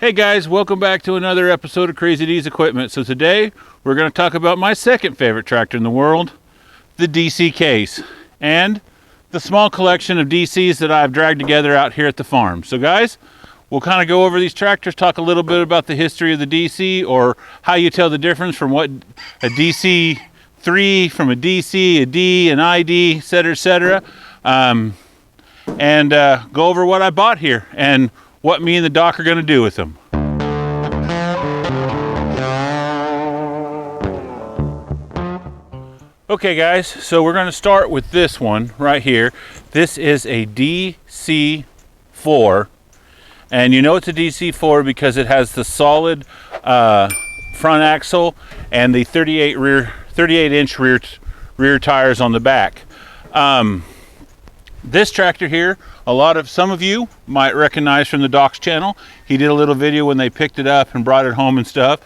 Hey guys, welcome back to another episode of Crazy D's Equipment. So today we're going to talk about my second favorite tractor in the world, the DC Case, and the small collection of DCs that I've dragged together out here at the farm. So guys, we'll kind of go over these tractors, talk a little bit about the history of the DC, or how you tell the difference from what a DC3 from a DC, a D, an ID, etc., and go over what I bought here and what me and the doc are going to do with them. Okay guys, so we're going to start with this one right here. This is a DC4, and you know it's a DC4 because it has the solid front axle and the 38-inch rear tires on the back. This tractor here, some of you might recognize from the Doc's channel. He did a little video when they picked it up and brought it home and stuff.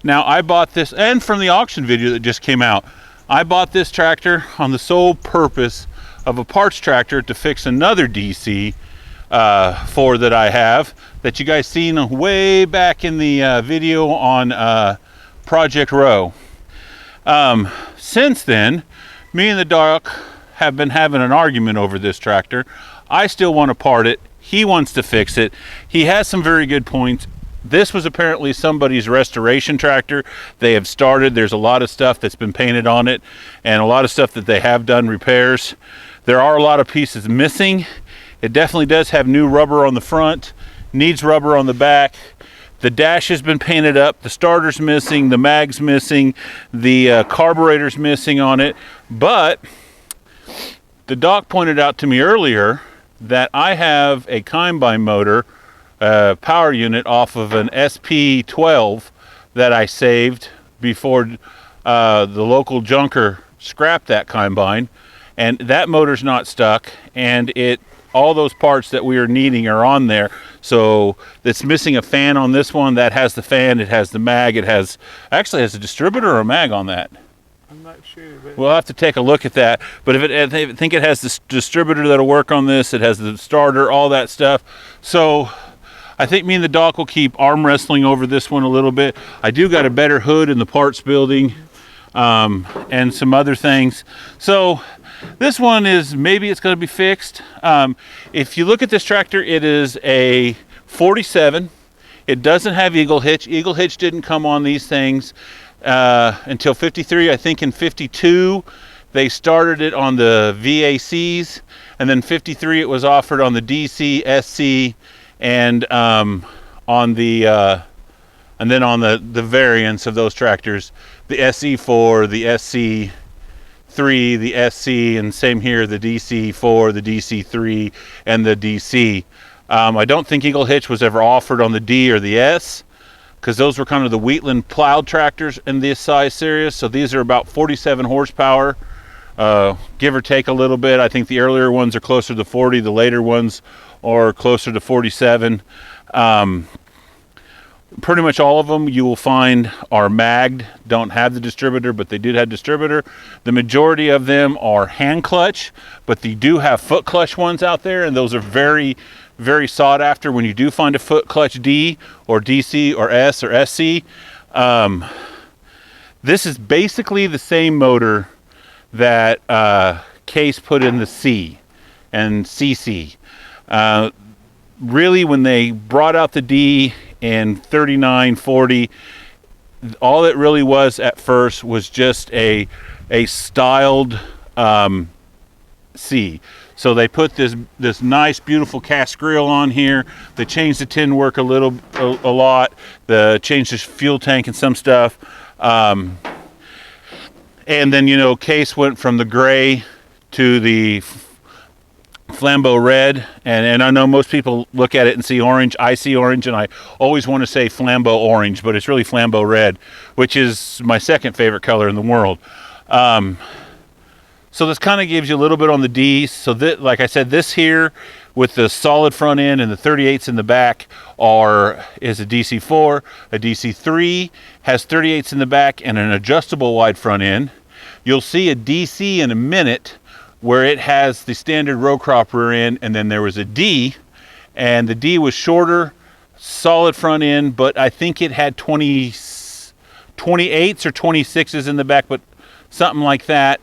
Now I bought this, and from the auction video that just came out, I bought this tractor on the sole purpose of a parts tractor to fix another DC4 that I have, that you guys seen way back in the video on Project Row. Since then, me and the Doc have been having an argument over this tractor. I still want to part it. He wants to fix it. He has some very good points. This was apparently somebody's restoration tractor. They have started. There's a lot of stuff that's been painted on it and a lot of stuff that they have done repairs. There are a lot of pieces missing. It definitely does have new rubber on the front, needs rubber on the back. The dash has been painted up. The starter's missing. The mag's missing. The carburetor's missing on it. But the Doc pointed out to me earlier that I have a combine motor power unit off of an SP12 that I saved before the local junker scrapped that combine, and that motor's not stuck, and all those parts that we are needing are on there. So it's missing a fan on this one. That has the fan, it has the mag, actually has a distributor or a mag on that. I'm not sure, but we'll have to take a look at that. But I think it has the distributor that'll work on this. It has the starter, all that stuff. So I think me and the Doc will keep arm wrestling over this one a little bit. I do got a better hood in the parts building, and some other things. So this one maybe it's going to be fixed. If you look at this tractor, it is a 47. It doesn't have eagle hitch. Eagle hitch didn't come on these things until 53. I think in 52 they started it on the VACs, and then 53 it was offered on the DC, SC, and on the variants of those tractors, the SE4, the SC3, the SC, and same here, the DC4, the DC3, and the DC. I don't think eagle hitch was ever offered on the D or the S, because those were kind of the Wheatland plowed tractors in this size series. So these are about 47 horsepower, give or take a little bit. I think the earlier ones are closer to 40, the later ones are closer to 47. Pretty much all of them you will find are magged, don't have the distributor, but they did have distributor. The majority of them are hand clutch, but they do have foot clutch ones out there, and those are very, very sought after when you do find a foot clutch D or DC or S or SC. This is basically the same motor that Case put in the C and CC. Really, when they brought out the D in 39, 40, all it really was at first was just a styled C. So they put this nice, beautiful cast grill on here. They changed the tin work a lot. They changed the fuel tank and some stuff. And then, Case went from the gray to the Flambeau red, and I know most people look at it and see orange. I see orange, and I always want to say Flambeau orange, but it's really Flambeau red, which is my second favorite color in the world. So this kind of gives you a little bit on the D. So like I said, this here with the solid front end and the 38s in the back is a DC4. A DC3 has 38s in the back and an adjustable wide front end. You'll see a DC in a minute where it has the standard row crop rear end, and then there was a D, and the D was shorter, solid front end, but I think it had 28s or 26s in the back, but something like that.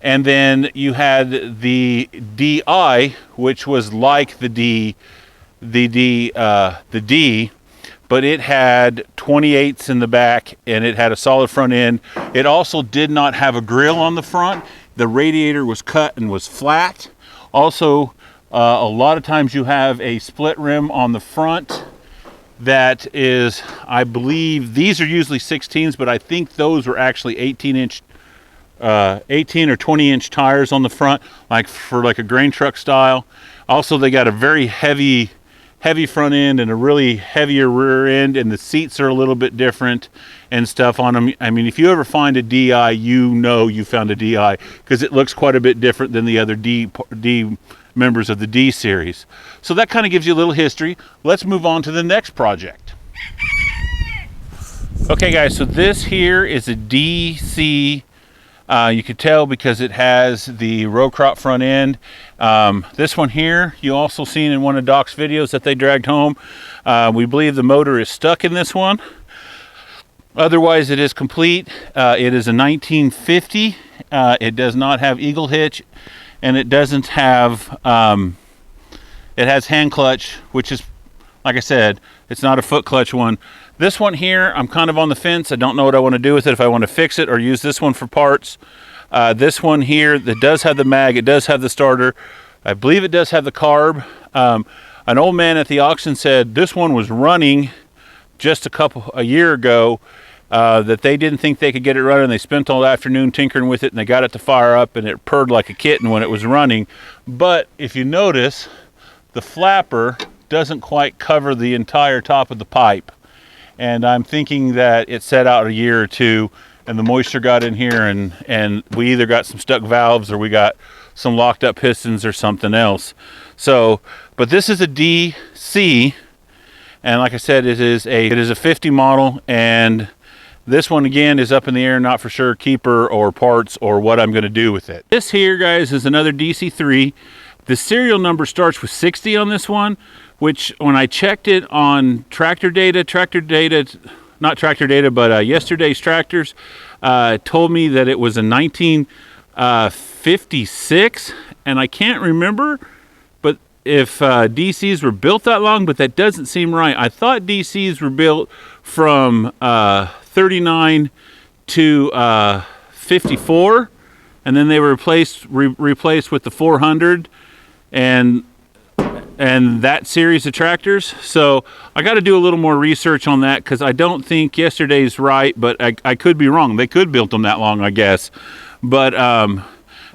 And then you had the DI, which was like the D, but it had 28s in the back, and it had a solid front end. It also did not have a grill on the front. The radiator was cut and was flat. Also, a lot of times you have a split rim on the front that is, I believe, these are usually 16s, but I think those were actually 18 or 20 inch tires on the front, like for like a grain truck style. Also, they got a very heavy front end and a really heavier rear end, and the seats are a little bit different and stuff on them. I mean, if you ever find a DI, you know you found a DI, because it looks quite a bit different than the other D members of the D series. So that kind of gives you a little history. Let's move on to the next project. Okay guys, so this here is a DC. You could tell because it has the row crop front end. This one here, you also seen in one of Doc's videos that they dragged home. We believe the motor is stuck in this one. Otherwise, it is complete. It is a 1950. It does not have eagle hitch, and it doesn't have, it has hand clutch, which is, like I said, it's not a foot clutch one. This one here, I'm kind of on the fence. I don't know what I want to do with it, if I want to fix it or use this one for parts. This one here, that does have the mag, it does have the starter. I believe it does have the carb. An old man at the auction said this one was running just a year ago, that they didn't think they could get it running. They spent all afternoon tinkering with it, and they got it to fire up, and it purred like a kitten when it was running. But if you notice, the flapper doesn't quite cover the entire top of the pipe. And I'm thinking that it set out a year or two, and the moisture got in here, and we either got some stuck valves or we got some locked up pistons or something else. So, but this is a DC, and like I said, it is a 50 model, and this one again is up in the air, not for sure keeper or parts or what I'm going to do with it. This here, guys, is another DC3. The serial number starts with 60 on this one, which when I checked it on yesterday's tractors, told me that it was a 1956, and I can't remember but if DCs were built that long, but that doesn't seem right. I thought DCs were built from 39 to 54, and then they were replaced with the 400 and that series of tractors. So I got to do a little more research on that, because I don't think yesterday's right, but I could be wrong. They could build them that long, I guess. But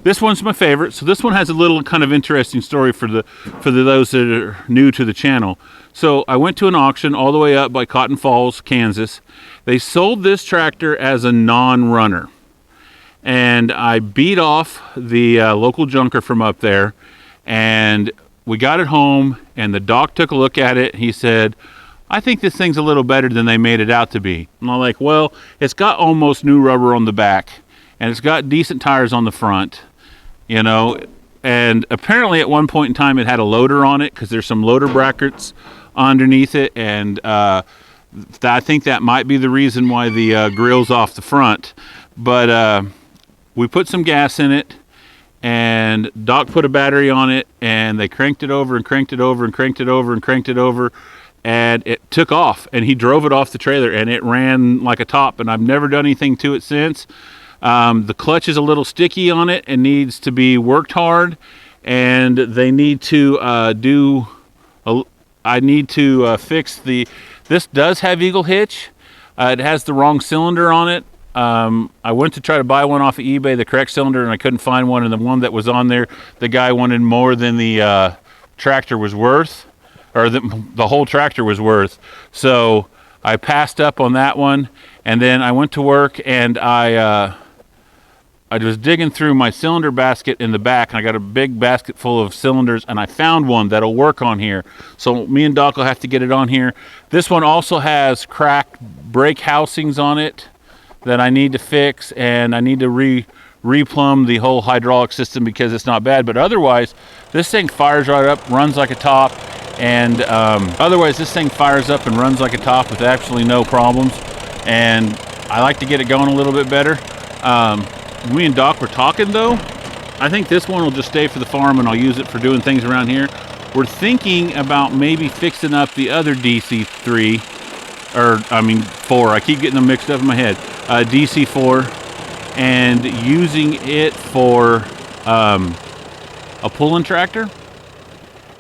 this one's my favorite. So this one has a little kind of interesting story for those that are new to the channel. So I went to an auction all the way up by Cotton Falls, Kansas. They sold this tractor as a non-runner, and I beat off the local junker from up there, and we got it home, and the doc took a look at it. He said, I think this thing's a little better than they made it out to be. And I'm like, well, it's got almost new rubber on the back, and it's got decent tires on the front, you know, and apparently at one point in time it had a loader on it, because there's some loader brackets underneath it, and I think that might be the reason why the grill's off the front. But we put some gas in it, and Doc put a battery on it, and they cranked it over and cranked it over and cranked it over and cranked it over, and it took off, and he drove it off the trailer, and it ran like a top, and I've never done anything to it since. The clutch is a little sticky on it and needs to be worked hard, and they need to I need to fix this does have eagle hitch. It has the wrong cylinder on it. I went to try to buy one off of eBay, the correct cylinder, and I couldn't find one, and the one that was on there, the guy wanted more than the tractor was worth, or the whole tractor was worth. So I passed up on that one, and then I went to work, and I was digging through my cylinder basket in the back, and I got a big basket full of cylinders, and I found one that'll work on here. So me and Doc will have to get it on here. This one also has cracked brake housings on it that I need to fix, and I need to replumb the whole hydraulic system, because it's not bad. But otherwise, this thing fires right up, runs like a top, And otherwise, this thing fires up and runs like a top with absolutely no problems. And I like to get it going a little bit better. Me and Doc were talking though. I think this one will just stay for the farm, and I'll use it for doing things around here. We're thinking about maybe fixing up the other DC3, or I mean 4. I keep getting them mixed up in my head. DC4, and using it for a pulling tractor.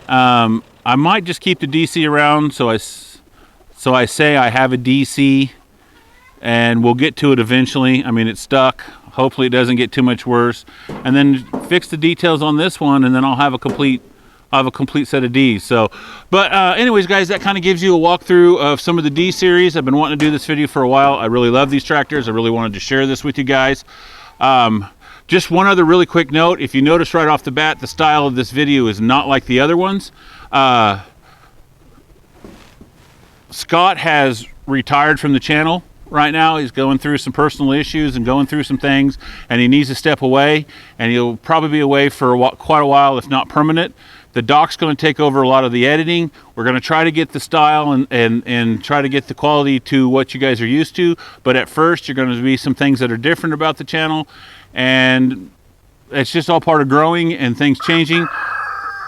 I might just keep the DC around, so I say I have a DC, and we'll get to it eventually. I mean, it's stuck. Hopefully it doesn't get too much worse, and then fix the details on this one, and then I'll have a complete set of Ds. So, but anyways, guys, that kind of gives you a walkthrough of some of the D series. I've been wanting to do this video for a while. I really love these tractors. I really wanted to share this with you guys. Just one other really quick note. If you notice right off the bat, the style of this video is not like the other ones. Scott has retired from the channel right now. He's going through some personal issues and going through some things, and he needs to step away, and he'll probably be away for quite a while, if not permanent. The Doc's going to take over a lot of the editing. We're going to try to get the style and try to get the quality to what you guys are used to, but at first you're going to be some things that are different about the channel, and it's just all part of growing and things changing.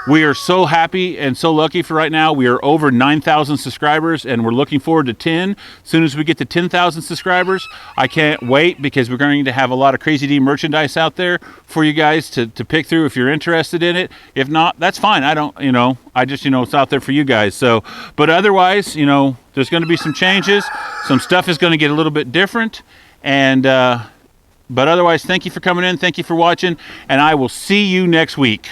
We are so happy and so lucky for right now. We are over 9,000 subscribers, and we're looking forward to 10. As soon as we get to 10,000 subscribers, I can't wait, because we're going to have a lot of Crazy D merchandise out there for you guys to pick through if you're interested in it. If not, that's fine. I don't, I just, it's out there for you guys. So, but otherwise, there's going to be some changes. Some stuff is going to get a little bit different. And, but otherwise, thank you for coming in. Thank you for watching, and I will see you next week.